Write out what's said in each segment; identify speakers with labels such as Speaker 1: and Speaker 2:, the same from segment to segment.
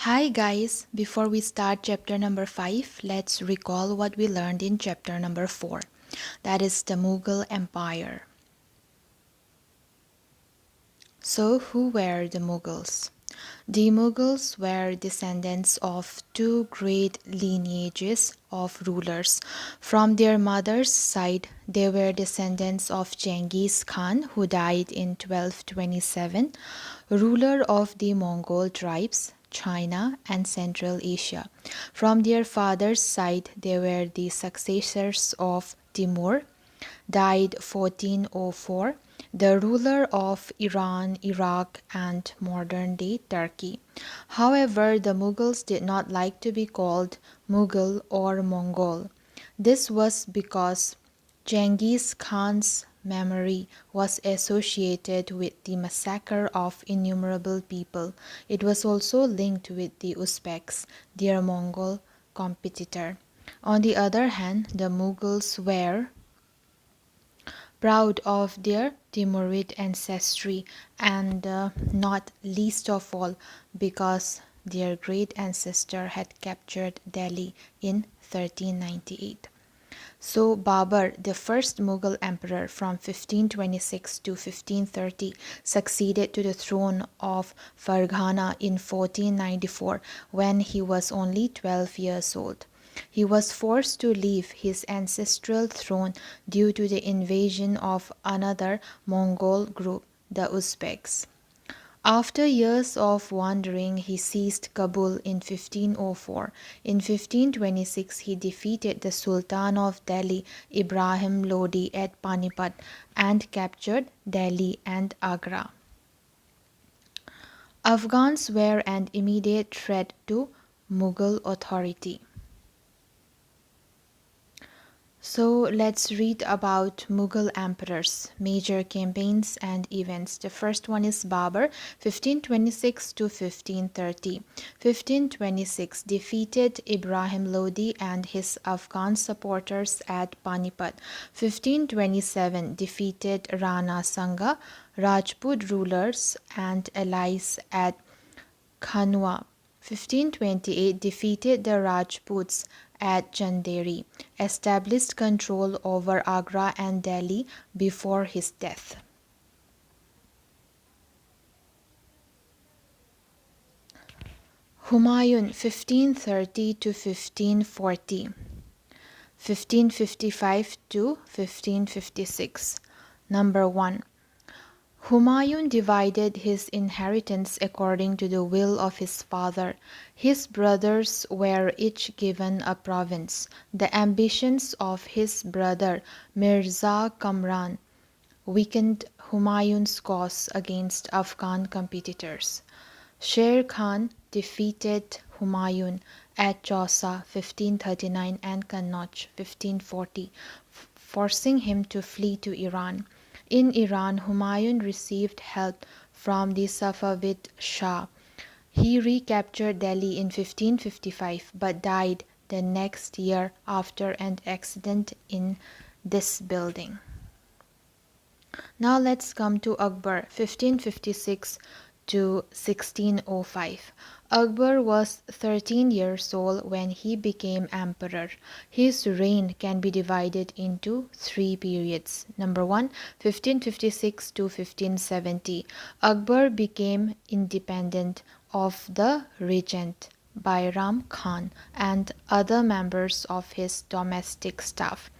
Speaker 1: Hi guys, before we start chapter number 5, let's recall what we learned in chapter number 4. That is the Mughal Empire. So, who were the Mughals? The Mughals were descendants of two great lineages of rulers. From their mother's side, they were descendants of Genghis Khan, who died in 1227, ruler of the Mongol tribes, China, and Central Asia. From their father's side, they were the successors of Timur, died 1404, the ruler of Iran, Iraq, and modern day Turkey. However, the Mughals did not like to be called Mughal or Mongol. This was because Genghis Khan's memory was associated with the massacre of innumerable people. It was also linked with the Uzbeks, their Mongol competitor. On the other hand, the Mughals were proud of their Timurid ancestry and not least of all because their great ancestor had captured Delhi in 1398. So Babur, the first Mughal emperor from 1526 to 1530, succeeded to the throne of Farghana in 1494 when he was only 12 years old. He was forced to leave his ancestral throne due to the invasion of another Mongol group, the Uzbeks. After years of wandering, he seized Kabul in 1504. In 1526, he defeated the Sultan of Delhi, Ibrahim Lodi, at Panipat and captured Delhi and Agra. Afghans were an immediate threat to Mughal authority. So let's read about Mughal emperors, major campaigns and events. The first one is Babur, 1526 to 1530. 1526 defeated Ibrahim Lodi and his Afghan supporters at Panipat. 1527 defeated Rana Sanga, Rajput rulers and allies at Khanwa. 1528 defeated the Rajputs at Chanderi, established control over Agra and Delhi before his death. Humayun 1530 to 1540, 1555 to 1556. Number 1. Humayun divided his inheritance according to the will of his father. His brothers were each given a province. The ambitions of his brother Mirza Kamran weakened Humayun's cause against Afghan competitors. Sher Khan defeated Humayun at Chausa 1539 and Kannauj 1540, forcing him to flee to Iran. In Iran, Humayun received help from the Safavid Shah. He recaptured Delhi in 1555 but died the next year after an accident in this building. Now let's come to Akbar 1556 to 1605. Akbar was 13 years old when he became emperor. His reign can be divided into three periods. Number 1, 1556 to 1570. Akbar became independent of the regent Bairam Khan and other members of his domestic staff.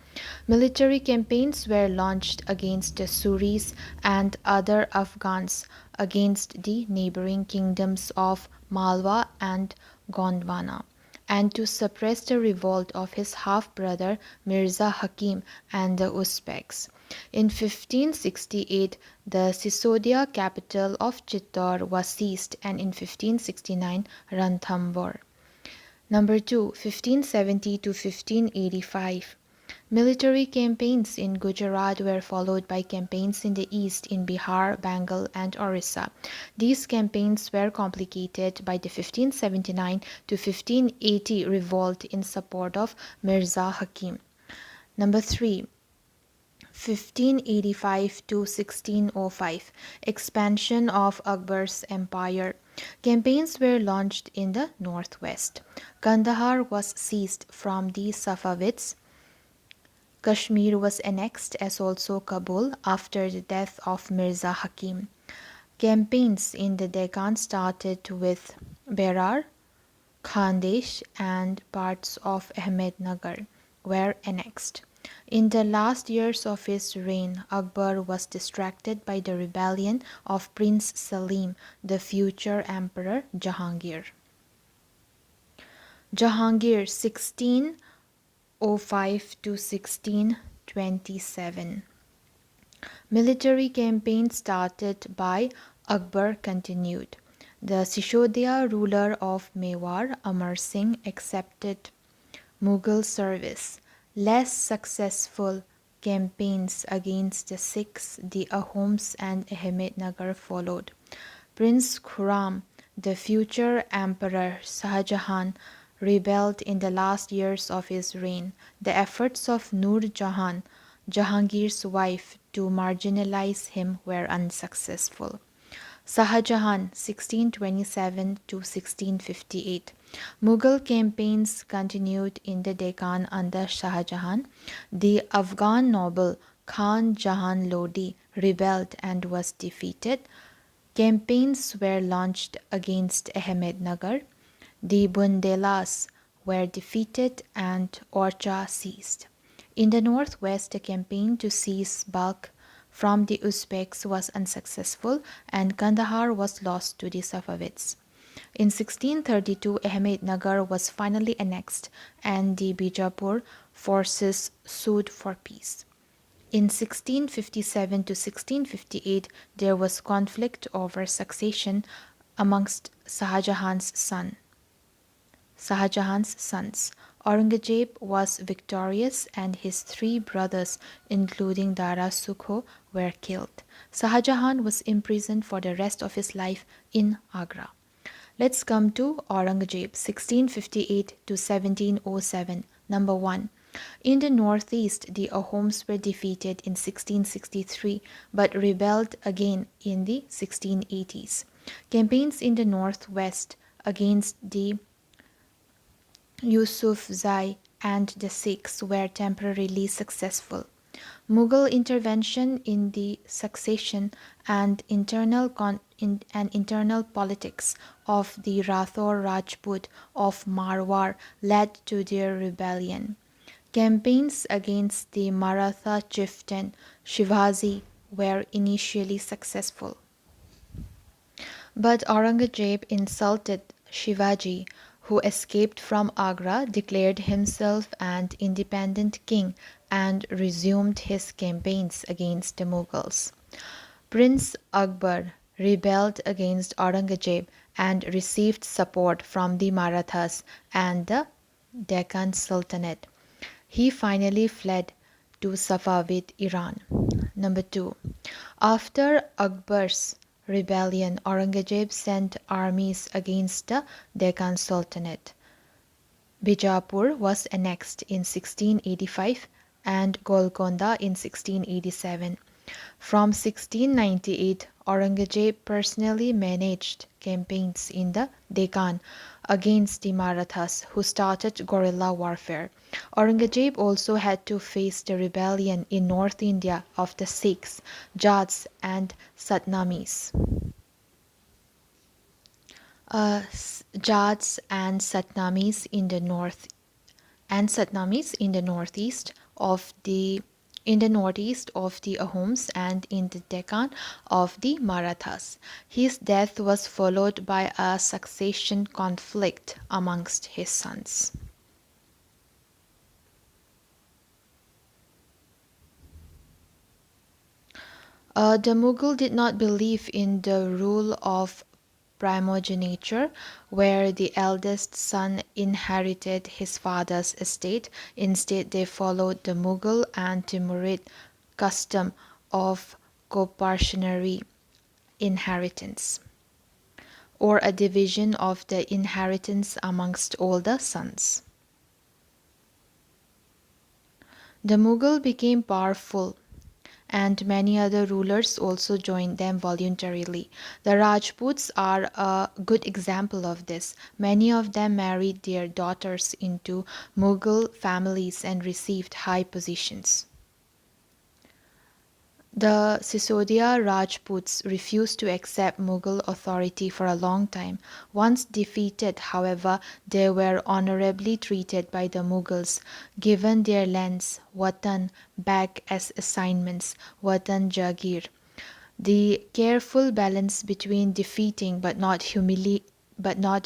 Speaker 1: Military campaigns were launched against the Suris and other Afghans, against the neighboring kingdoms of Malwa and Gondwana, and to suppress the revolt of his half-brother Mirza Hakim and the Uzbeks. In 1568, the Sisodia capital of Chittor was seized, and in 1569, Ranthambore. Number 2, 1570 to 1585. Military campaigns in Gujarat were followed by campaigns in the east in Bihar, Bengal, and Orissa. These campaigns were complicated by the 1579 to 1580 revolt in support of Mirza Hakim. Number 3. 1585 to 1605. Expansion of Akbar's empire. Campaigns were launched in the northwest. Kandahar was seized from the Safavids. Kashmir was annexed as also Kabul after the death of Mirza Hakim. Campaigns in the Deccan started with Berar, Khandesh and parts of Ahmednagar were annexed. In the last years of his reign, Akbar was distracted by the rebellion of Prince Salim, the future Emperor Jahangir. Jahangir 1605 to 1627. Military campaign started by Akbar continued. The Sishodaya ruler of Mewar, Amar Singh, accepted Mughal service. Less successful campaigns against the Sikhs, the Ahoms and Ahmednagar followed. Prince Khurram, the future Emperor Shah rebelled in the last years of his reign. The efforts of Nur Jahan, Jahangir's wife, to marginalize him were unsuccessful. Shahjahan 1627 to 1658. Mughal campaigns continued in the Deccan under Shahjahan. The Afghan noble Khan Jahan Lodi rebelled and was defeated. Campaigns were launched against Ahmednagar. The Bundelas were defeated and Orcha seized. In the northwest, a campaign to seize Balkh from the Uzbeks was unsuccessful and Kandahar was lost to the Safavids. In 1632, Ahmednagar was finally annexed and the Bijapur forces sued for peace. In 1657 to 1658, there was conflict over succession amongst Shahjahan's sons. Aurangzeb was victorious and his three brothers, including Dara Sukho, were killed. Shahjahan was imprisoned for the rest of his life in Agra. Let's come to Aurangzeb 1658 to 1707. Number 1. In the northeast, the Ahoms were defeated in 1663 but rebelled again in the 1680s. Campaigns in the northwest against the Yusufzai and the Sikhs were temporarily successful. Mughal intervention in the succession and internal politics of the Rathore Rajput of Marwar led to their rebellion. Campaigns against the Maratha chieftain Shivaji were initially successful. But Aurangzeb insulted Shivaji, who escaped from Agra, declared himself an independent king, and resumed his campaigns against the Mughals. Prince Akbar rebelled against Aurangzeb and received support from the Marathas and the Deccan Sultanate. He finally fled to Safavid Iran. Number 2. After Akbar's rebellion, Aurangzeb sent armies against the Deccan Sultanate. Bijapur was annexed in 1685 and Golconda in 1687. From 1698, Aurangzeb personally managed campaigns in the Deccan against the Marathas, who started guerrilla warfare. Aurangzeb also had to face the rebellion in North India of the Sikhs, Jats and Satnamis. Jats and Satnamis in the north and Satnamis in the northeast of the Ahoms and in the Deccan of the Marathas. His death was followed by a succession conflict amongst his sons. The Mughal did not believe in the rule of primogeniture, where the eldest son inherited his father's estate. Instead, they followed the Mughal and Timurid custom of coparcenary inheritance, or a division of the inheritance amongst all the sons. The Mughal became powerful and many other rulers also joined them voluntarily. The Rajputs are a good example of this. Many of them married their daughters into Mughal families and received high positions. The Sisodia Rajputs refused to accept Mughal authority for a long time. Once defeated, however, they were honorably treated by the Mughals, given their lands, watan, back as assignments, watan Jagir. The careful balance between defeating but not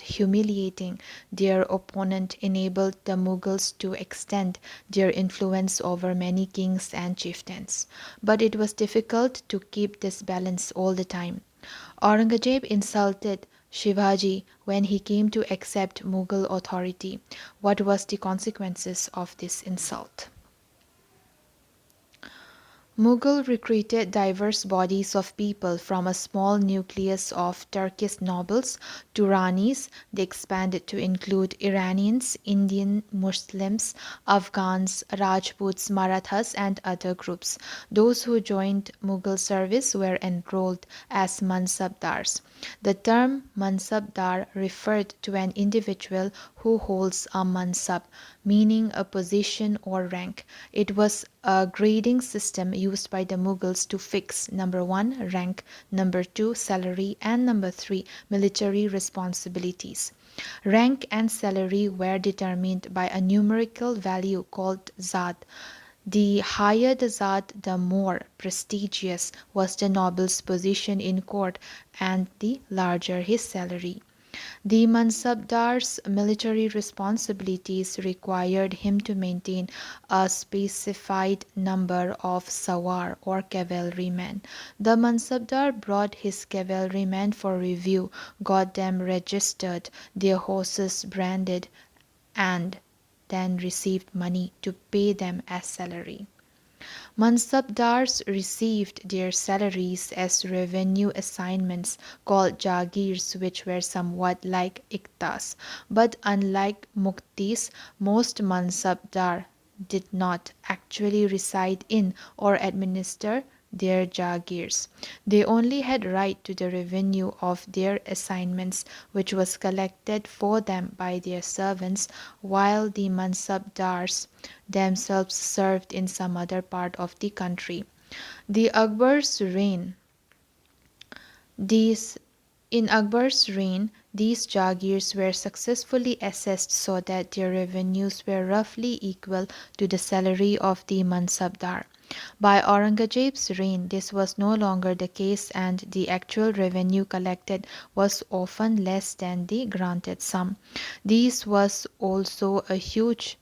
Speaker 1: humiliating their opponent enabled the Mughals to extend their influence over many kings and chieftains. But it was difficult to keep this balance all the time. Aurangzeb insulted Shivaji when he came to accept Mughal authority. What was the consequences of this insult? Mughal recruited diverse bodies of people from a small nucleus of Turkish nobles to Ranis. They expanded to include Iranians, Indian Muslims, Afghans, Rajputs, Marathas, and other groups. Those who joined Mughal service were enrolled as Mansabdars. The term Mansabdar referred to an individual who holds a mansab, meaning a position or rank. It was a grading system used by the Mughals to fix number 1 rank, number 2 salary, and number 3 military responsibilities. Rank and salary were determined by a numerical value called zat. The higher the zat, the more prestigious was the noble's position in court and the larger his salary. The Mansabdar's military responsibilities required him to maintain a specified number of sawar or cavalrymen. The Mansabdar brought his cavalrymen for review, got them registered, their horses branded, and then received money to pay them as salary. Mansabdars received their salaries as revenue assignments called jagirs, which were somewhat like iktas. But unlike muktis, most Mansabdar did not actually reside in or administer their jagirs. They only had right to the revenue of their assignments, which was collected for them by their servants, while the Mansabdars themselves served in some other part of the country. The Akbar's reign these In Akbar's reign, these jagirs were successfully assessed so that their revenues were roughly equal to the salary of the Mansabdar. By Aurangzeb's reign, this was no longer the case, and the actual revenue collected was often less than the granted sum. There was also a huge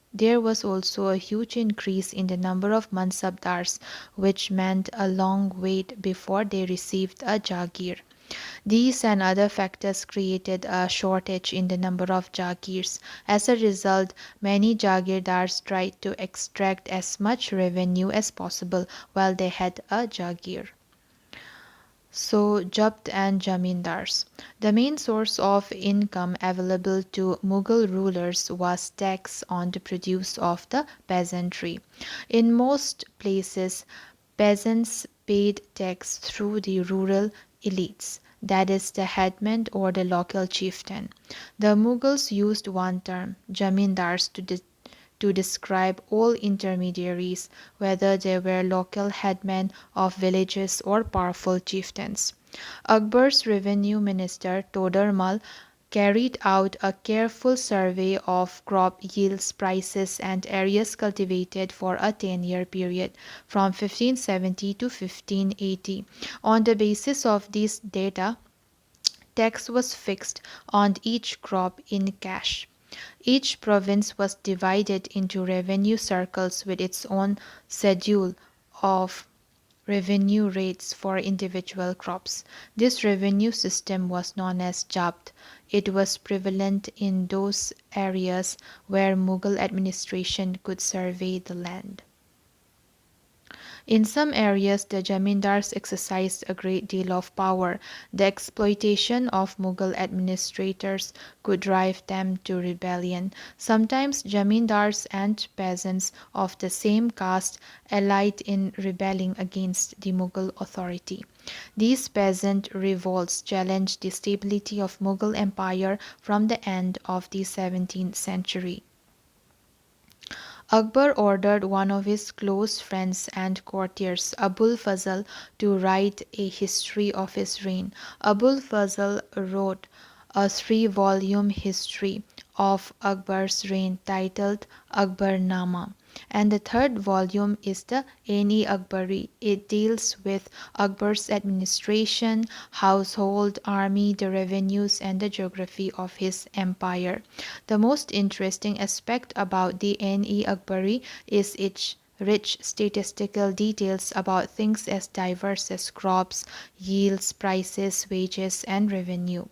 Speaker 1: increase in the number of Mansabdars, which meant a long wait before they received a jagir. These and other factors created a shortage in the number of jagirs. As a result, many jagirdars tried to extract as much revenue as possible while they had a jagir. So, Jabt and Jamindars. The main source of income available to Mughal rulers was tax on the produce of the peasantry. In most places, peasants paid tax through the rural elites, that is, the headman or the local chieftain. The Mughals used one term, Jamindars, to describe all intermediaries, whether they were local headmen of villages or powerful chieftains. Akbar's revenue minister, Todarmal, carried out a careful survey of crop yields, prices, and areas cultivated for a 10-year period from 1570 to 1580. On the basis of these data, tax was fixed on each crop in cash. Each province was divided into revenue circles with its own schedule of revenue rates for individual crops. This revenue system was known as Jabt. It was prevalent in those areas where Mughal administration could survey the land. In some areas, the Jamindars exercised a great deal of power. The exploitation of Mughal administrators could drive them to rebellion. Sometimes Jamindars and peasants of the same caste allied in rebelling against the Mughal authority. These peasant revolts challenged the stability of Mughal Empire from the end of the 17th century. Akbar ordered one of his close friends and courtiers, Abul Fazl, to write a history of his reign. Abul Fazl wrote a three-volume history of Akbar's reign titled Akbarnama, and the third volume is the Akbari. It deals with Akbar's administration, household, army, the revenues, and the geography of his empire. The most interesting aspect about the Akbari is its rich statistical details about things as diverse as crops, yields, prices, wages, and revenue.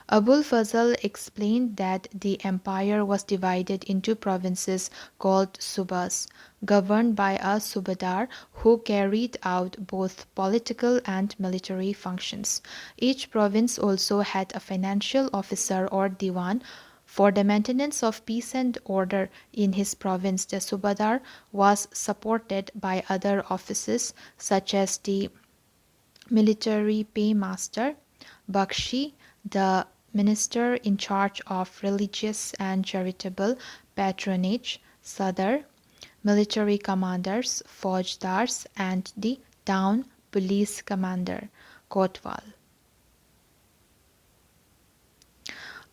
Speaker 1: Abul Fazl explained that the empire was divided into provinces called subas, governed by a subadar who carried out both political and military functions. Each province also had a financial officer or diwan. For the maintenance of peace and order in his province, the subadar was supported by other offices such as the military paymaster, Bakshi, the minister in charge of religious and charitable patronage, Sadar, military commanders, Faujdars, and the town police commander, Kotwal.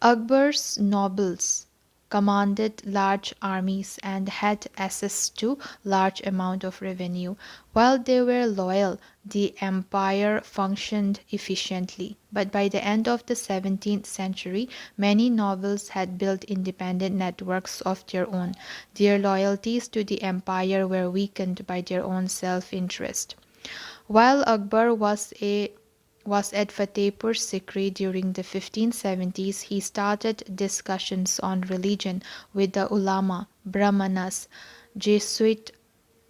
Speaker 1: Akbar's nobles commanded large armies and had access to large amount of revenue. While they were loyal, the empire functioned efficiently. But by the end of the 17th century, many nobles had built independent networks of their own. Their loyalties to the empire were weakened by their own self-interest. While Akbar was at Fatehpur Sikri during the 1570s, he started discussions on religion with the ulama, brahmanas, Jesuit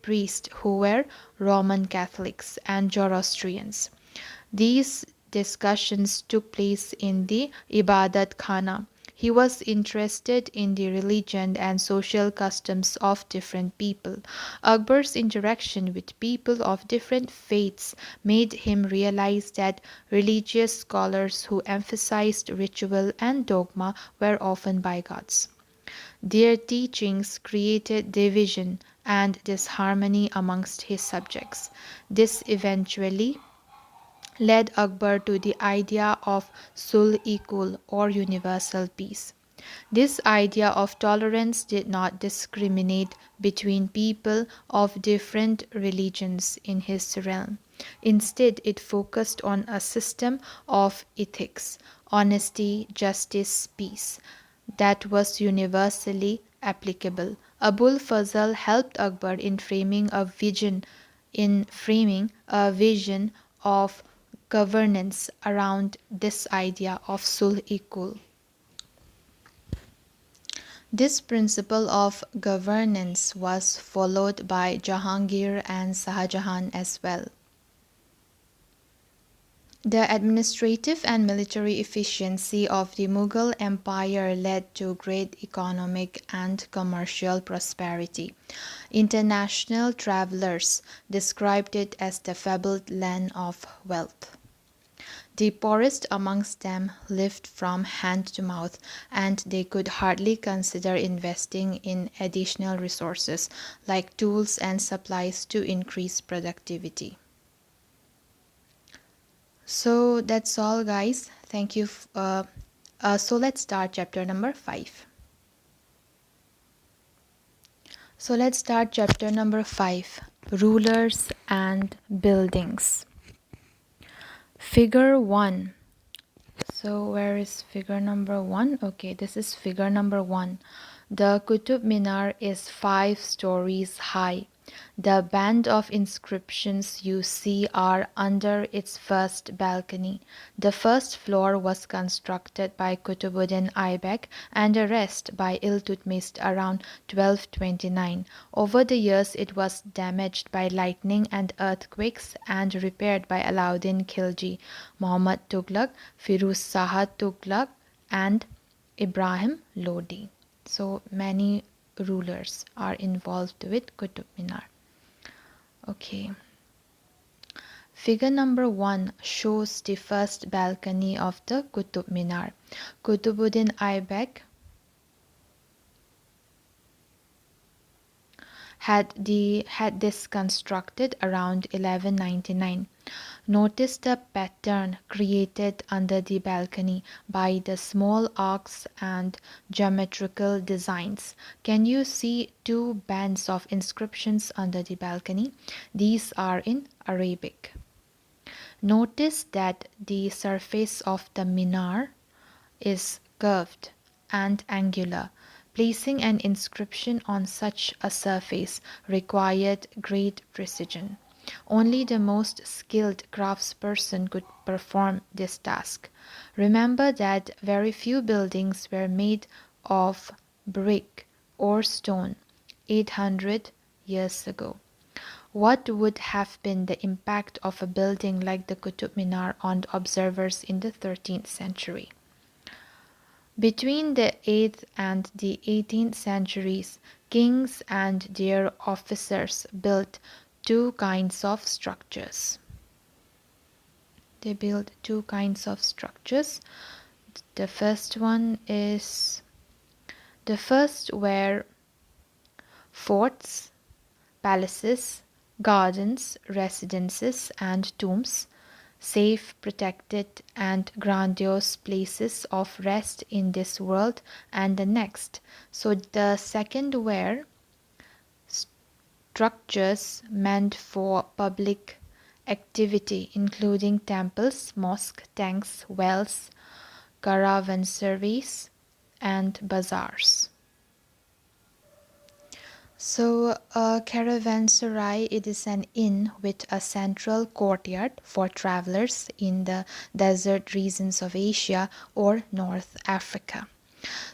Speaker 1: priests who were Roman Catholics, and Zoroastrians. These discussions took place in the Ibadat Khana. He was interested in the religion and social customs of different people. Akbar's interaction with people of different faiths made him realize that religious scholars who emphasized ritual and dogma were often bigots. Their teachings created division and disharmony amongst his subjects. This eventually led Akbar to the idea of sul-e-kul or universal peace. This idea of tolerance did not discriminate between people of different religions in his realm. Instead, it focused on a system of ethics, honesty, justice, peace that was universally applicable. Abul Fazl helped Akbar in framing a vision of governance around this idea of sul-e-kul. This principle of governance was followed by Jahangir and Shahjahan as well. The administrative and military efficiency of the Mughal Empire led to great economic and commercial prosperity. International travelers described it as the fabled land of wealth. The poorest amongst them lived from hand to mouth, and they could hardly consider investing in additional resources like tools and supplies to increase productivity. So that's all, guys. Thank you. So let's start chapter number 5. So let's start chapter number 5, Rulers and Buildings. Figure 1. So where is figure number 1? Okay, this is figure number 1. The Qutub Minar is 5 stories high. The band of inscriptions you see are under its first balcony. The first floor was constructed by Kutubuddin Aibak and the rest by Iltutmish around 1229. Over the years it was damaged by lightning and earthquakes and repaired by Alauddin Khilji, Muhammad Tughlaq, Firuz Shah Tughlaq and Ibrahim Lodi. So many rulers are involved with Qutub Minar. Okay. Figure number 1 shows the first balcony of the Qutub Minar. Kutubuddin Aibak had this constructed around 1199. Notice the pattern created under the balcony by the small arcs and geometrical designs. Can you see two bands of inscriptions under the balcony? These are in Arabic. Notice that the surface of the minar is curved and angular. Placing an inscription on such a surface required great precision. Only the most skilled craftsperson could perform this task. Remember that very few buildings were made of brick or stone 800 years ago. What would have been the impact of a building like the Qutub Minar on observers in the 13th century? Between the 8th and the 18th centuries, kings and their officers built two kinds of structures. They built two kinds of structures. The first were forts, palaces, gardens, residences, and tombs, safe, protected, and grandiose places of rest in this world and the next. So the second were structures meant for public activity, including temples, mosques, tanks, wells, caravanserais, and bazaars. So a caravanserai, it is an inn with a central courtyard for travelers in the desert regions of Asia or North Africa.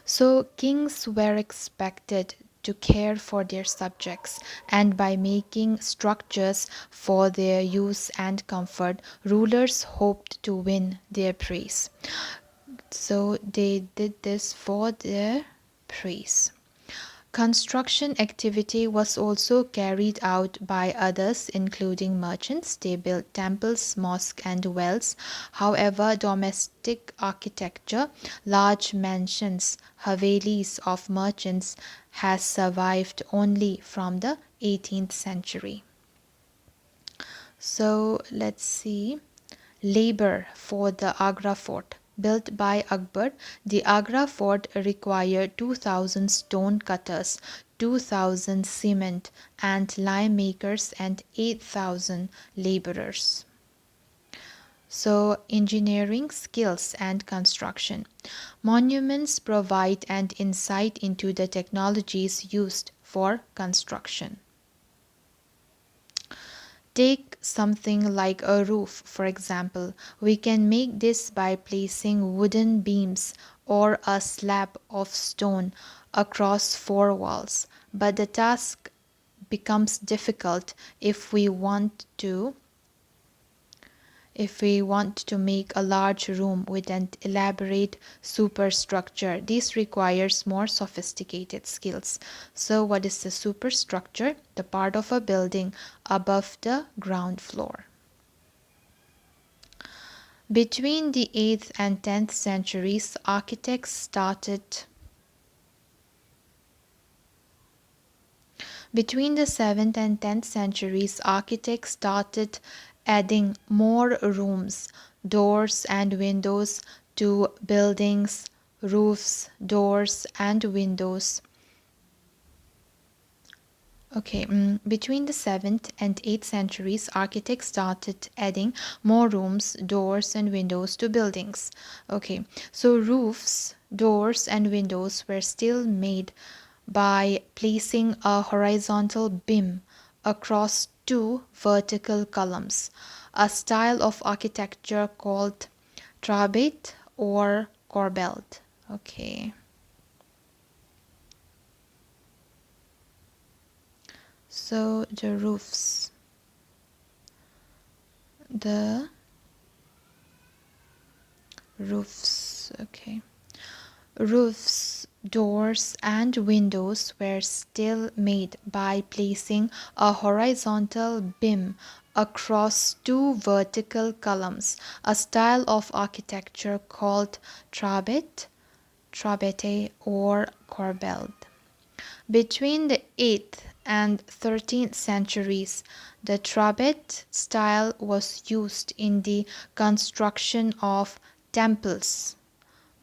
Speaker 1: So kings were expected to care for their subjects, and by making structures for their use and comfort, rulers hoped to win their praise. So they did this for their praise. Construction activity was also carried out by others, including merchants. They built temples, mosques, and wells. However, domestic architecture, large mansions, havelis of merchants, has survived only from the 18th century. So let's see. Labor for the Agra fort. Built by Akbar, the Agra fort required 2,000 stone cutters, 2,000 cement and lime makers, and 8,000 laborers. So, engineering skills and construction. Monuments provide an insight into the technologies used for construction. Take something like a roof, for example. We can make this by placing wooden beams or a slab of stone across four walls. But the task becomes difficult if we want to make a large room with an elaborate superstructure. This requires more sophisticated skills. So what is the superstructure? The part of a building above the ground floor. Between the 8th and 10th centuries, architects started Between the 7th and 10th centuries, architects started adding more rooms, doors and windows to buildings, roofs, doors and windows. Between the 7th and 8th centuries, architects started adding more rooms, doors and windows to buildings. So roofs, doors and windows were still made by placing a horizontal beam across two vertical columns, a style of architecture called trabet or corbelled. Okay. So the the roofs, okay. Roofs, doors, and windows were still made by placing a horizontal beam across two vertical columns, a style of architecture called trabete, or corbelled. Between the 8th and 13th centuries, the trabet style was used in the construction of temples,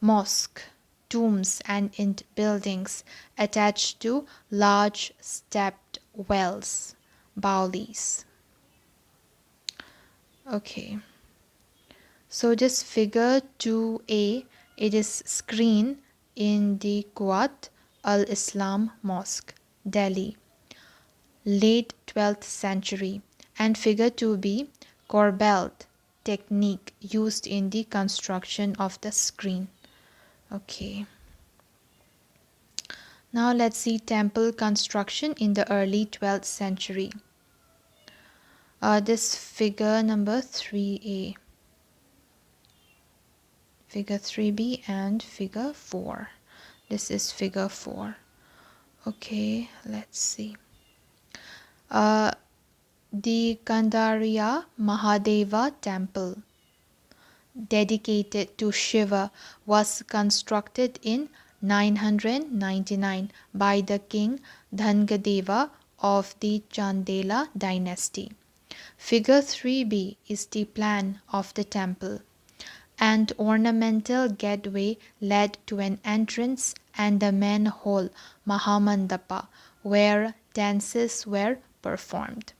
Speaker 1: mosques, tombs, and in buildings attached to large stepped wells, baulis. Okay, so this figure 2a, it is screen in the Quwat al-Islam Mosque, Delhi, late 12th century, and figure 2b, corbelled technique used in the construction of the screen. Okay. Now let's see temple construction in the early 12th century. This figure number 3a, figure 3b, and figure 4. This is figure 4. Okay, let's see. The Kandariya Mahadeva temple, dedicated to Shiva, was constructed in 999 by the king Dhangadeva of the Chandela dynasty. Figure 3b is the plan of the temple. An ornamental gateway led to an entrance and the main hall, Mahamandapa, where dances were performed.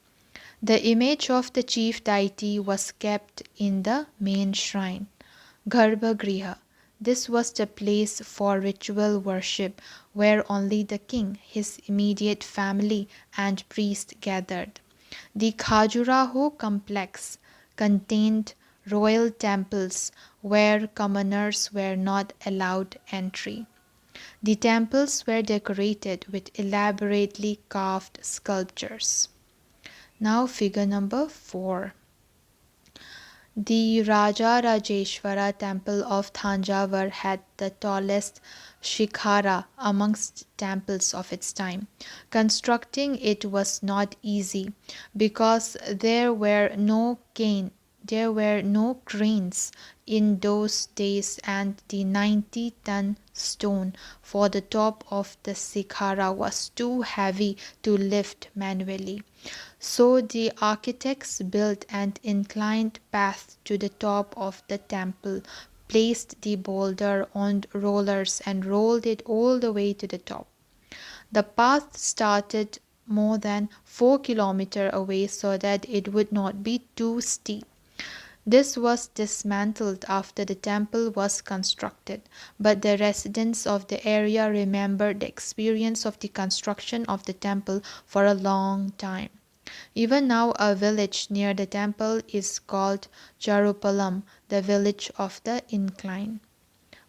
Speaker 1: The image of the chief deity was kept in the main shrine, Garbhagriha. This was the place for ritual worship where only the king, his immediate family, and priests gathered. The Khajuraho complex contained royal temples where commoners were not allowed entry. The temples were decorated with elaborately carved sculptures. Now figure number 4. The Raja Rajeshwara temple of Thanjavur had the tallest shikhara amongst temples of its time. Constructing it was not easy because there were no cranes in those days, and the 90-ton stone for the top of the shikhara was too heavy to lift manually. So the architects built an inclined path to the top of the temple, placed the boulder on rollers, and rolled it all the way to the top. The path started more than 4 kilometers away so that it would not be too steep. This was dismantled after the temple was constructed, but the residents of the area remembered the experience of the construction of the temple for a long time. Even now a village near the temple is called Charupalam, the village of the incline.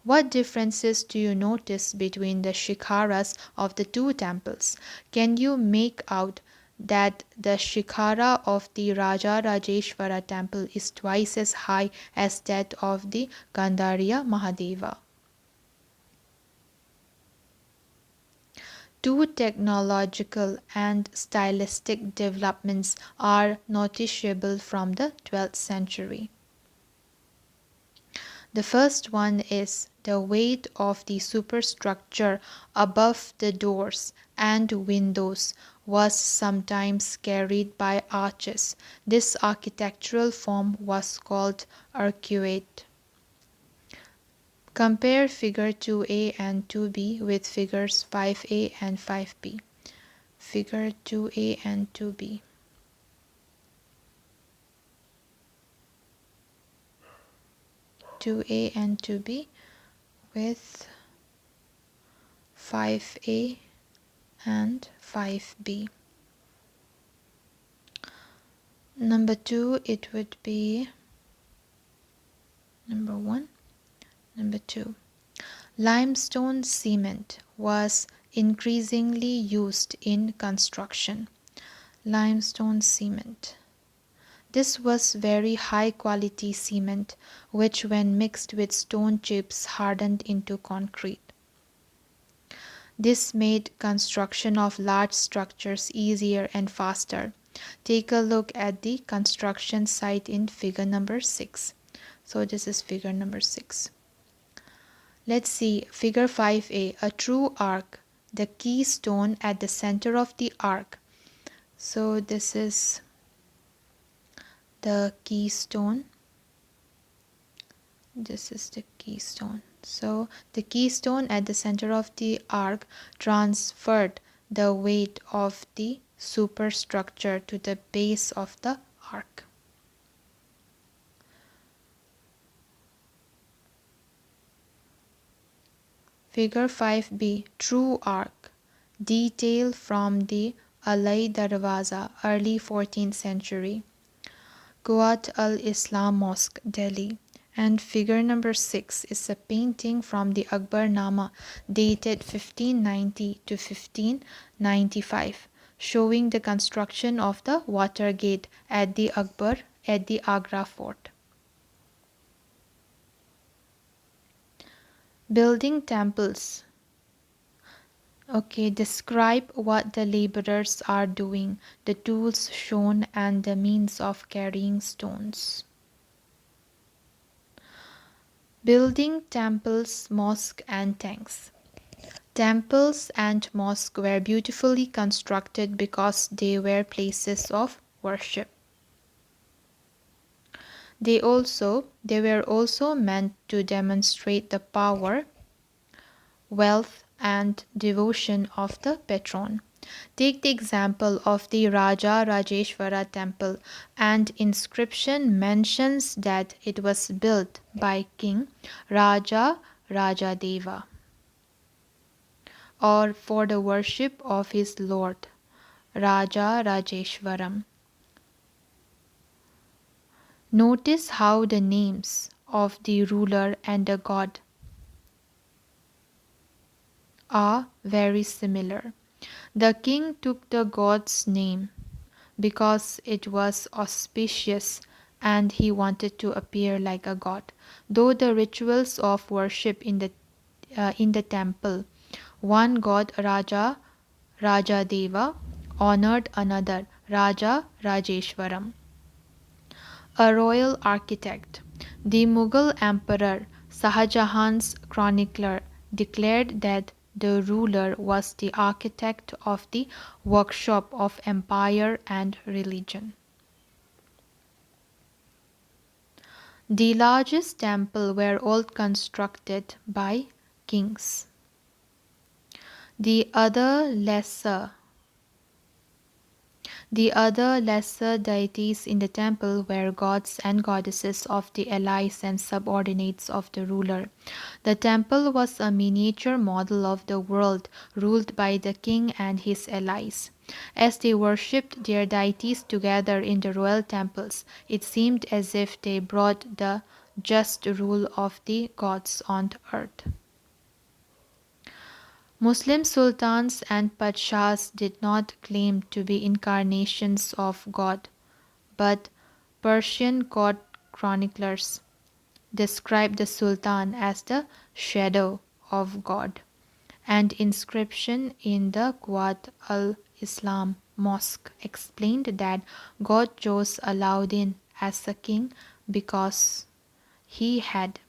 Speaker 1: What differences do you notice between the shikharas of the two temples? Can you make out that the shikhara of the Raja Rajeshwara temple is twice as high as that of the Kandariya Mahadeva? Two technological and stylistic developments are noticeable from the 12th century. The first one is the weight of the superstructure above the doors and windows was sometimes carried by arches. This architectural form was called arcuate. Compare figure 2a and 2b with figures 5a and 5b. Figure 2a and 2b. And 2b with 5a and 5b. Number 2, it would be number 1, number 2. Limestone cement was increasingly used in construction. Limestone cement. This was very high quality cement which when mixed with stone chips hardened into concrete. This made construction of large structures easier and faster. Take a look at the construction site in figure number 6. So this is figure number 6. Let's see figure 5a, a true arc, the keystone at the center of the arc. So this is the keystone. This is the keystone. So the keystone at the center of the arc transferred the weight of the superstructure to the base of the arc. Figure 5b, true arc. Detail from the Alai Darwaza, early 14th century. Quwat al-Islam Mosque, Delhi. And figure number 6 is a painting from the Akbar Nama dated 1590 to 1595, showing the construction of the water gate at the Agra fort. Building temples. Okay, describe what the laborers are doing, the tools shown and the means of carrying stones. Building temples, mosques and tanks. Temples and mosques were beautifully constructed because they were places of worship. They were also meant to demonstrate the power, wealth and devotion of the patron. Take the example of the Raja Rajeshwara temple. And inscription mentions that it was built by King Raja Rajadeva, or for the worship of his lord Raja Rajeshwaram. Notice how the names of the ruler and the god are very similar. The king took the god's name because it was auspicious and he wanted to appear like a god. Though the rituals of worship in the temple, one god Raja Rajadeva honored another Raja Rajeshwaram. A royal architect. The Mughal Emperor Shahjahan's chronicler declared that the ruler was the architect of the workshop of empire and religion. The largest temple were all constructed by kings. The other lesser deities in the temple were gods and goddesses of the allies and subordinates of the ruler. The temple was a miniature model of the world ruled by the king and his allies. As they worshipped their deities together in the royal temples, it seemed as if they brought the just rule of the gods on earth. Muslim sultans and padshahs did not claim to be incarnations of God, but Persian court chroniclers described the sultan as the shadow of God. And inscription in the Quwat al-Islam Mosque explained that God chose Alauddin as a king because he had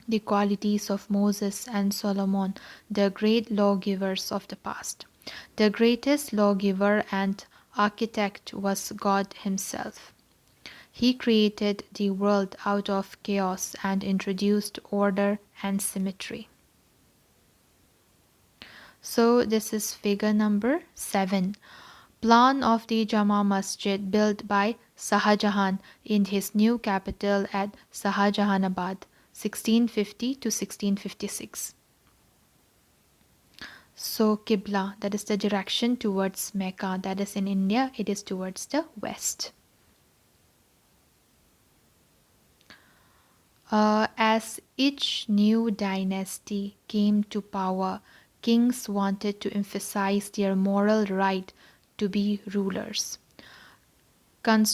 Speaker 1: the qualities of Moses and Solomon, the great lawgivers of the past. The greatest lawgiver and architect was God himself. He created the world out of chaos and introduced order and symmetry. So this is figure number 7. Plan of the Jama Masjid built by Shahjahan in his new capital at Shahjahanabad, 1650 to 1656. So Qibla, that is the direction towards Mecca, that is in India, it is towards the west. As each new dynasty came to power, kings wanted to emphasize their moral right to be rulers. Moral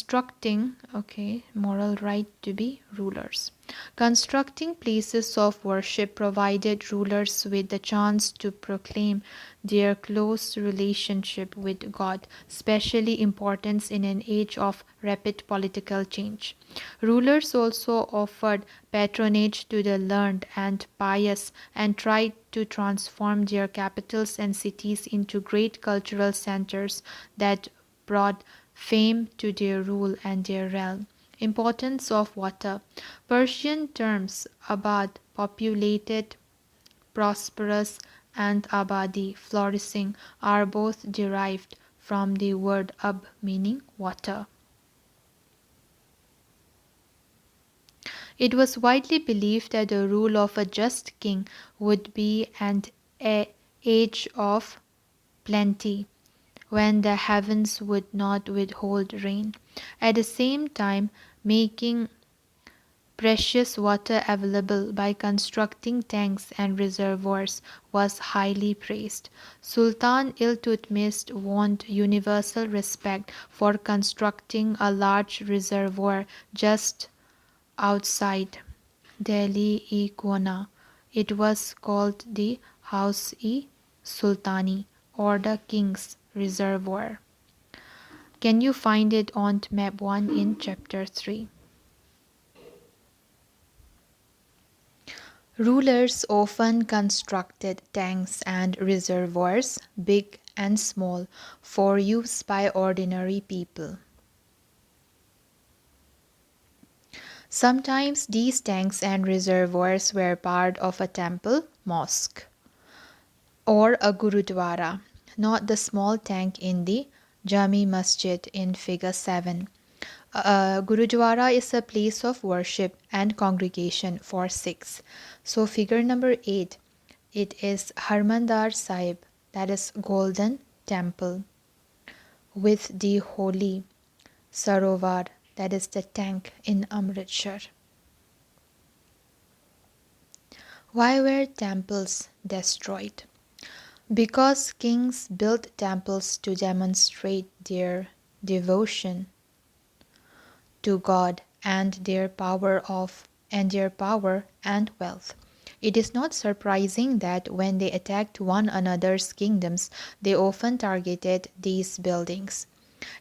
Speaker 1: right to be rulers. Constructing places of worship provided rulers with the chance to proclaim their close relationship with God, especially importance in an age of rapid political change. Rulers also offered patronage to the learned and pious and tried to transform their capitals and cities into great cultural centers that brought fame to their rule and their realm. Importance of water. Persian terms abad, populated, prosperous, and abadi, flourishing, are both derived from the word ab, meaning water. It was widely believed that the rule of a just king would be an age of plenty, when the heavens would not withhold rain. At the same time, making precious water available by constructing tanks and reservoirs was highly praised. Sultan Iltutmish won universal respect for constructing a large reservoir just outside Delhi-e-Gona. It was called the House-e-Sultani, or the King's Reservoir. Can you find it on map 1 in chapter 3? Rulers often constructed tanks and reservoirs, big and small, for use by ordinary people. Sometimes these tanks and reservoirs were part of a temple, mosque, or a gurudwara, not the small tank in the Jami Masjid in figure 7. Gurudwara is a place of worship and congregation for Sikhs. So figure number 8, it is Harmandar Sahib, that is golden temple, with the holy Sarovar, that is the tank in Amritsar. Why were temples destroyed? Because kings built temples to demonstrate their devotion to God and their power and wealth. It is not surprising that when they attacked one another's kingdoms, they often targeted these buildings.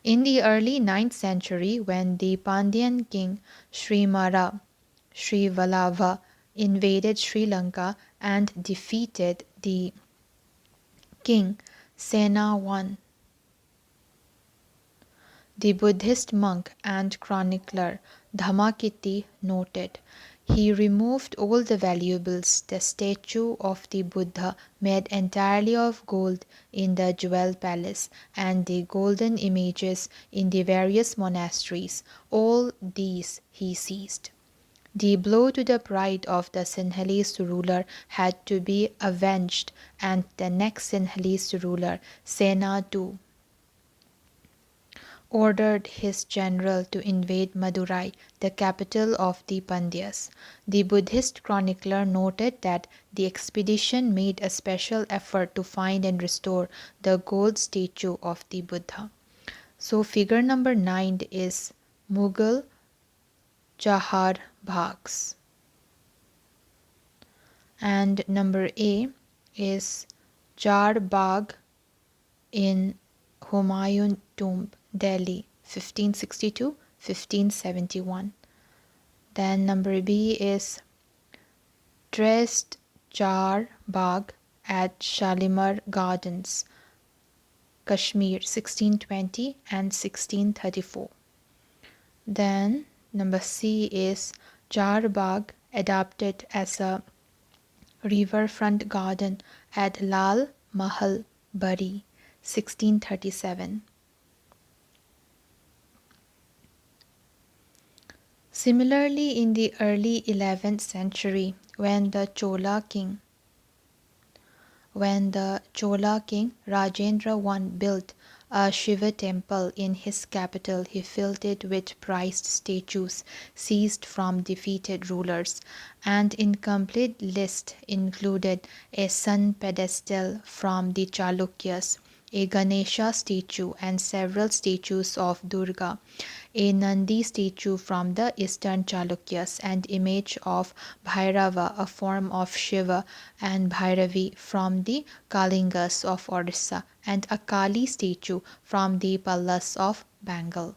Speaker 1: In the early 9th century, when the Pandyan king Srimara Srivalava invaded Sri Lanka and defeated the king Sena I, the Buddhist monk and chronicler Dhammakiti noted, he removed all the valuables, the statue of the Buddha made entirely of gold in the jewel palace, and the golden images in the various monasteries. All these he seized. The blow to the pride of the Sinhalese ruler had to be avenged, and the next Sinhalese ruler, Sena II, ordered his general to invade Madurai, the capital of the Pandyas. The Buddhist chronicler noted that the expedition made a special effort to find and restore the gold statue of the Buddha. So figure number 9 is Mughal Chahar Baghs. And number A is Char Bagh in Humayun Tomb, Delhi, 1562-1571. Then number B is Trest Char Bagh at Shalimar Gardens, Kashmir, 1620 and 1634. Then number C is Char Bagh adapted as a riverfront garden at Lal Mahal, Bari, 1637. Similarly, in the early 11th century, when the Chola king Rajendra I built a Shiva temple in his capital. He filled it with prized statues seized from defeated rulers. An incomplete list included a sun pedestal from the Chalukyas, a Ganesha statue, and several statues of Durga, a Nandi statue from the eastern Chalukyas, and image of Bhairava, a form of Shiva, and Bhairavi from the Kalingas of Orissa, and a Kali statue from the Pallas of Bengal.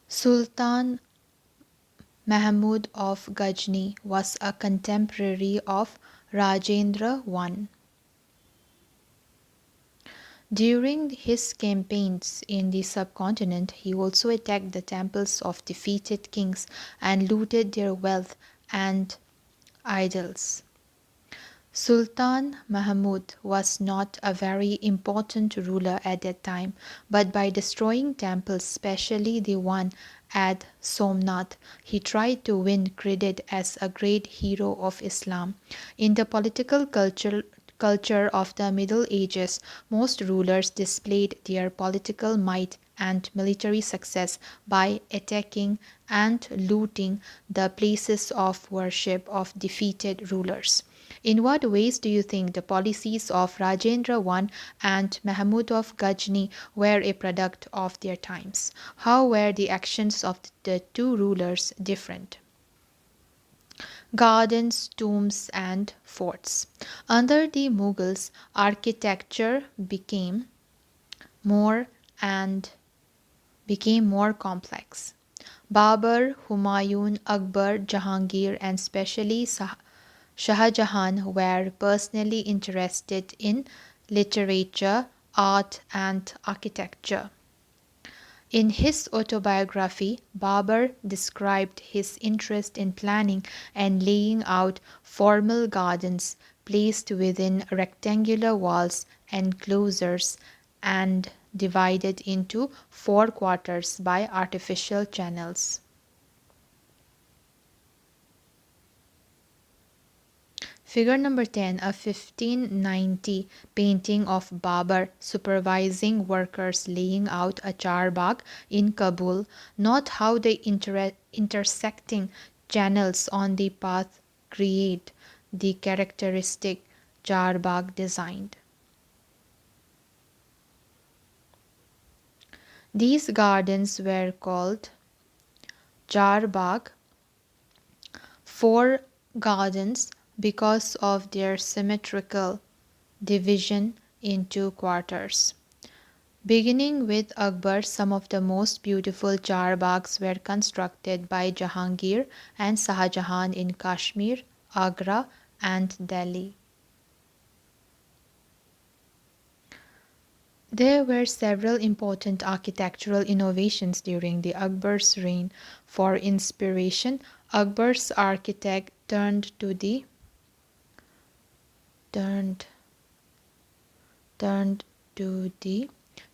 Speaker 1: Sultan Mahmud of Gajni was a contemporary of Rajendra I. During his campaigns in the subcontinent, he also attacked the temples of defeated kings and looted their wealth and idols. Sultan Mahmud was not a very important ruler at that time, but by destroying temples, especially the one at Somnath, he tried to win credit as a great hero of Islam. In the political culture of the Middle Ages, most rulers displayed their political might and military success by attacking and looting the places of worship of defeated rulers. In what ways do you think the policies of Rajendra I and Mahmud of Ghazni were a product of their times? How were the actions of the two rulers different? Gardens, tombs, and forts. Under the Mughals, architecture more and became more complex. Babur, Humayun, Akbar, Jahangir, and especially Shah Jahan were personally interested in literature, art, and architecture. In his autobiography, Babur described his interest in planning and laying out formal gardens placed within rectangular walls, enclosures, and divided into four quarters by artificial channels. Figure number 10, a 1590 painting of Babur supervising workers laying out a charbagh in Kabul. Note how the intersecting channels on the path create the characteristic charbagh design. These gardens were called charbagh, four gardens, because of their symmetrical division into quarters. Beginning with Akbar, some of the most beautiful charbaghs were constructed by Jahangir and Shah Jahan in Kashmir, Agra, and Delhi. There were several important architectural innovations during the Akbar's reign. For inspiration, Akbar's architect turned to the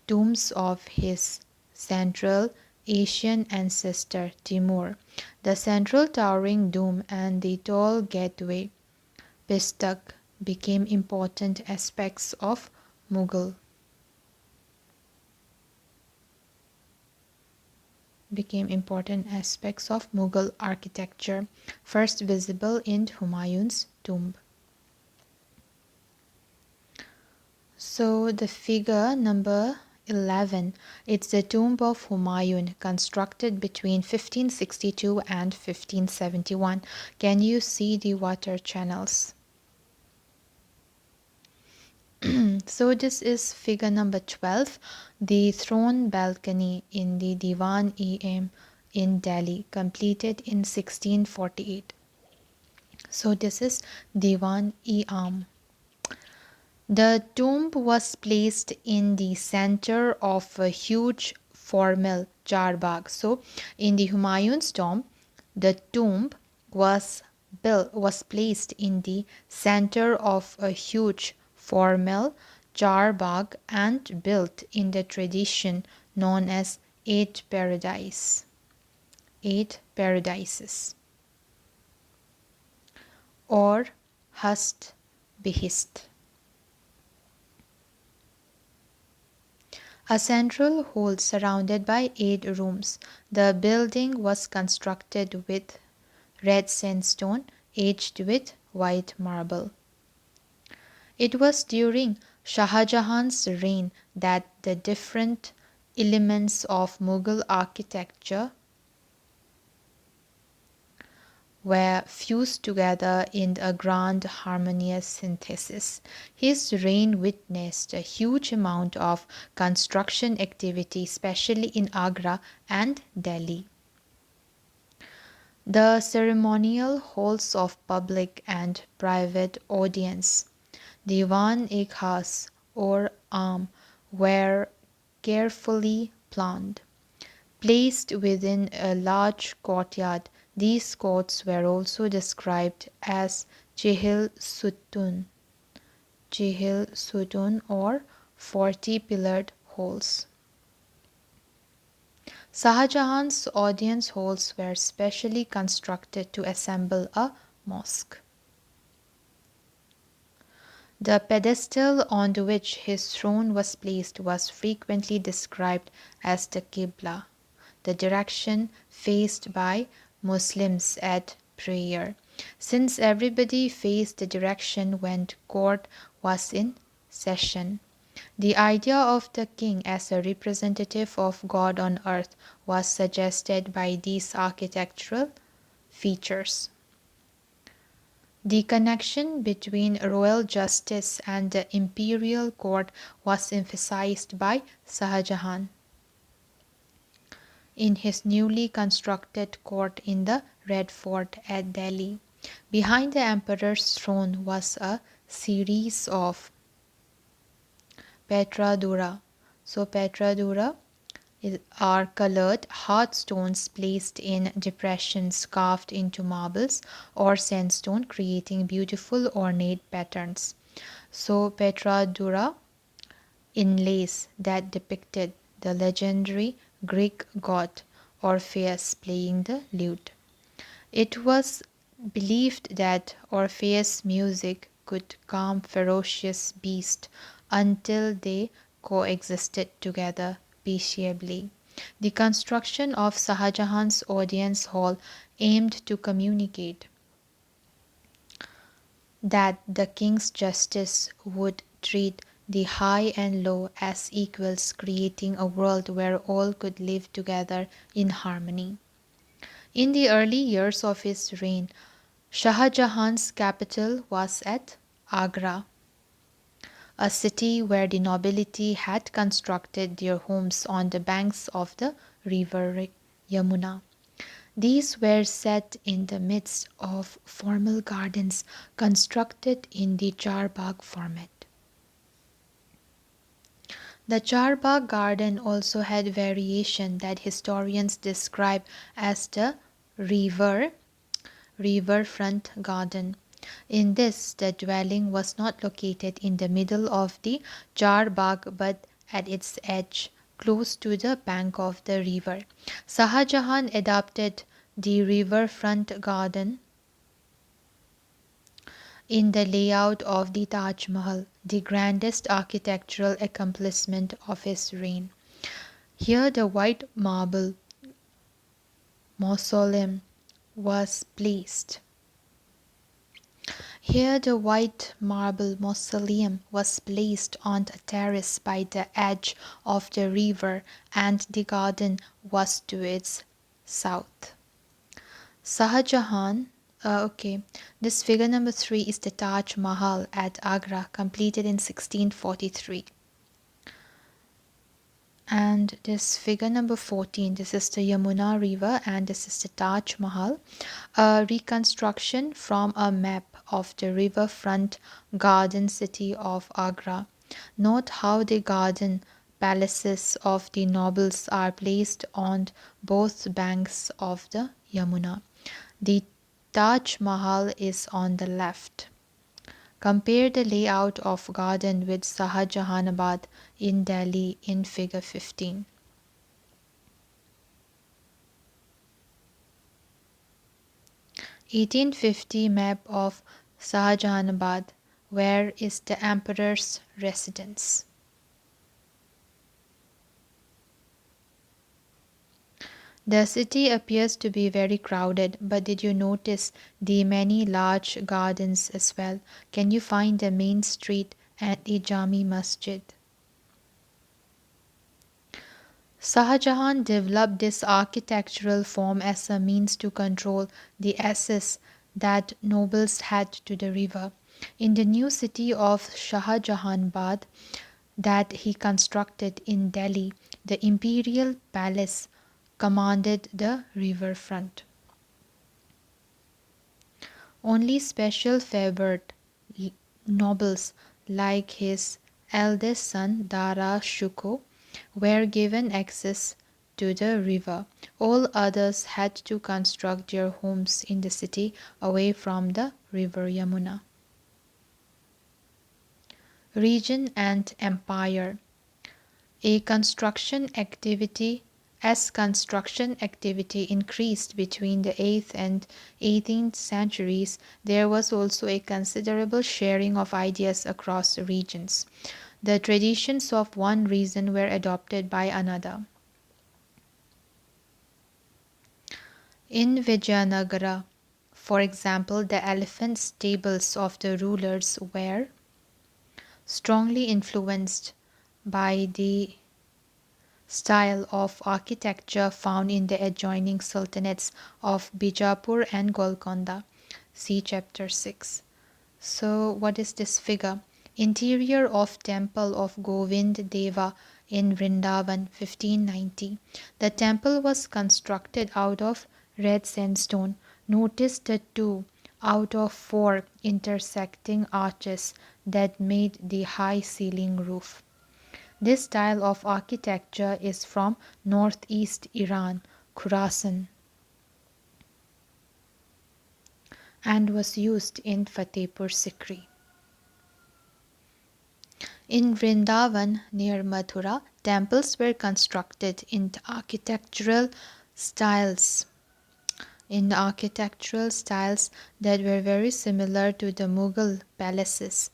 Speaker 1: tombs of his Central Asian ancestor Timur. The central towering dome and the tall gateway Pistak became important aspects of Mughal architecture, first visible in Humayun's tomb. So the figure number 11, it's the Tomb of Humayun, constructed between 1562 and 1571. Can you see the water channels? So this is figure number 12, the throne balcony in the Diwan-e-Am in Delhi, completed in 1648. So this is Diwan-e-Am. The tomb was placed in the center of a huge formal charbagh. So in the Humayun's tomb, the tomb was placed in the center of a huge formal charbagh and built in the tradition known as eight paradises or Hast Behist. A central hall surrounded by 8 rooms. The building was constructed with red sandstone edged with white marble. It was during Shah Jahan's reign that the different elements of Mughal architecture were fused together in a grand harmonious synthesis. His reign witnessed a huge amount of construction activity, especially in Agra and Delhi. The ceremonial halls of public and private audience, Diwan-e-Khas or Aam, were carefully planned. Placed within a large courtyard, these courts were also described as Chihil Sutun or 40-pillared halls. Shah Jahan's audience halls were specially constructed to assemble a mosque. The pedestal on which his throne was placed was frequently described as the Qibla, the direction faced by Muslims at prayer, since everybody faced the direction when court was in session. The idea of the king as a representative of God on earth was suggested by these architectural features. The connection between royal justice and the imperial court was emphasized by Shah Jahan in his newly constructed court in the Red Fort at Delhi. Behind the emperor's throne was a series of Petradura. So Petradura are colored hard stones placed in depressions carved into marbles or sandstone, creating beautiful ornate patterns. So Petradura inlays that depicted the legendary Greek god Orpheus playing the lute. It was believed that Orpheus' music could calm ferocious beasts until they coexisted together peaceably. The construction of Shah Jahan's audience hall aimed to communicate that the king's justice would treat the high and low as equals, creating a world where all could live together in harmony. In the early years of his reign, Shah Jahan's capital was at Agra, a city where the nobility had constructed their homes on the banks of the river Yamuna. These were set in the midst of formal gardens constructed in the Charbagh format. The Charbagh garden also had variation that historians describe as the river riverfront garden. In this, the dwelling was not located in the middle of the Charbagh but at its edge, close to the bank of the river. Shah Jahan adopted the riverfront garden in the layout of the Taj Mahal, the grandest architectural accomplishment of his reign. Here the white marble mausoleum was placed. Here the white marble mausoleum was placed on a terrace by the edge of the river, and the garden was to its south. Shah Jahan, this figure number 3 is the Taj Mahal at Agra, completed in 1643. And this figure number 14, this is the Yamuna River and this is the Taj Mahal, a reconstruction from a map of the riverfront garden city of Agra. Note how the garden palaces of the nobles are placed on both banks of the Yamuna. The Taj Mahal is on the left. Compare the layout of garden with Shah Jahanabad in Delhi in figure 15. (1850) map of Shah Jahanabad. Where is the emperor's residence? The city appears to be very crowded, but did you notice the many large gardens as well? Can you find the main street and the Jami Masjid? Shah Jahan developed this architectural form as a means to control the access that nobles had to the river. In the new city of Shah Jahanabad that he constructed in Delhi, the imperial palace commanded the riverfront. Only special favored nobles like his eldest son Dara Shuko were given access to the river. All others had to construct their homes in the city away from the river Yamuna. Region and empire. A construction activity As construction activity increased between the 8th and 18th centuries, there was also a considerable sharing of ideas across regions. The traditions of one region were adopted by another. In Vijayanagara, for example, the elephant stables of the rulers were strongly influenced by the style of architecture found in the adjoining sultanates of Bijapur and Golconda. See chapter 6. So, what is this figure? Interior of Temple of Govind Deva in Vrindavan, 1590. The temple was constructed out of red sandstone. Notice the 2 out of 4 intersecting arches that made the high ceiling roof. This style of architecture is from northeast Iran, Khorasan, and was used in Fatehpur Sikri. In Vrindavan near Mathura, temples were constructed in styles architectural styles that were very similar to the Mughal palaces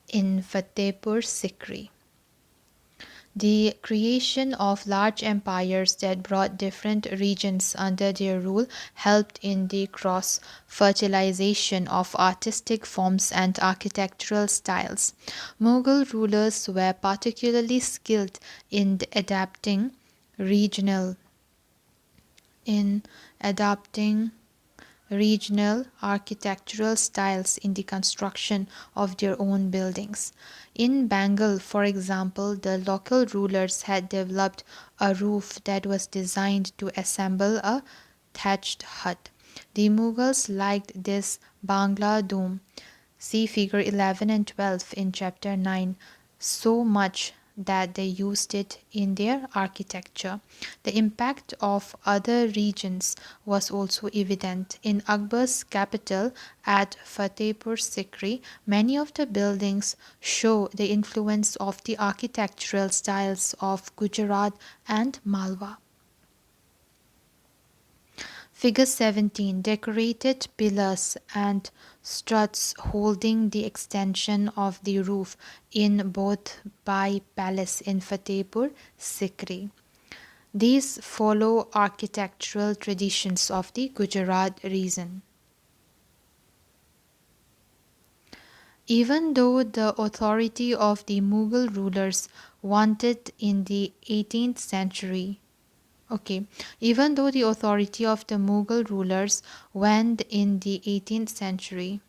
Speaker 1: in Fatehpur Sikri. The creation of large empires that brought different regions under their rule helped in the cross-fertilization of artistic forms and architectural styles. Mughal rulers were particularly skilled in adapting regional architectural styles in the construction of their own buildings. In Bengal, for example, the local rulers had developed a roof that was designed to assemble a thatched hut. The Mughals liked this Bangla dome, see figure 11 and 12 in chapter 9, so much that they used it in their architecture. The impact of other regions was also evident. In Akbar's capital at Fatehpur Sikri, many of the buildings show the influence of the architectural styles of Gujarat and Malwa. Figure 17. Decorated pillars and struts holding the extension of the roof in both Bai Palace in Fatehpur Sikri. These follow architectural traditions of the Gujarat region. Even though the authority of the Mughal rulers wanted in the 18th century Even though the authority of the Mughal rulers waned in the 18th century,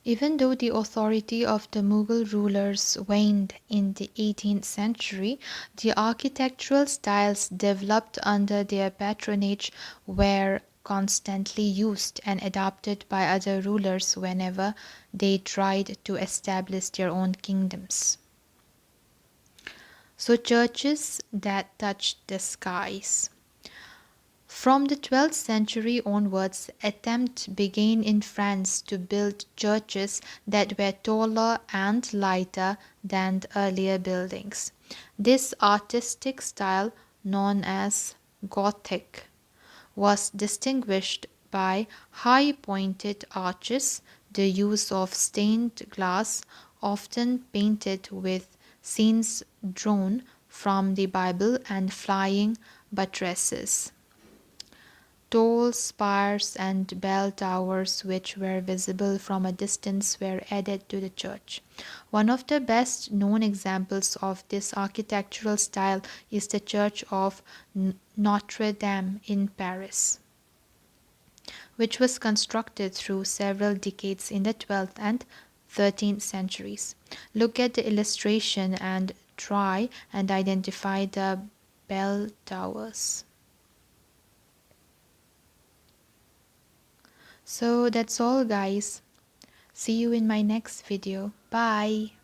Speaker 1: Even though the authority of the Mughal rulers waned in the 18th century, the architectural styles developed under their patronage were constantly used and adopted by other rulers whenever they tried to establish their own kingdoms. So, churches that touched the skies. From the 12th century onwards, attempts began in France to build churches that were taller and lighter than the earlier buildings. This artistic style, known as Gothic, was distinguished by high pointed arches, the use of stained glass, often painted with scenes drawn from the Bible, and flying buttresses. Tall spires and bell towers which were visible from a distance were added to the church. One of the best known examples of this architectural style is the Church of Notre Dame in Paris, which was constructed through several decades in the 12th and 13th centuries. Look at the illustration and try and identify the bell towers. So that's all guys. See you in my next video. Bye.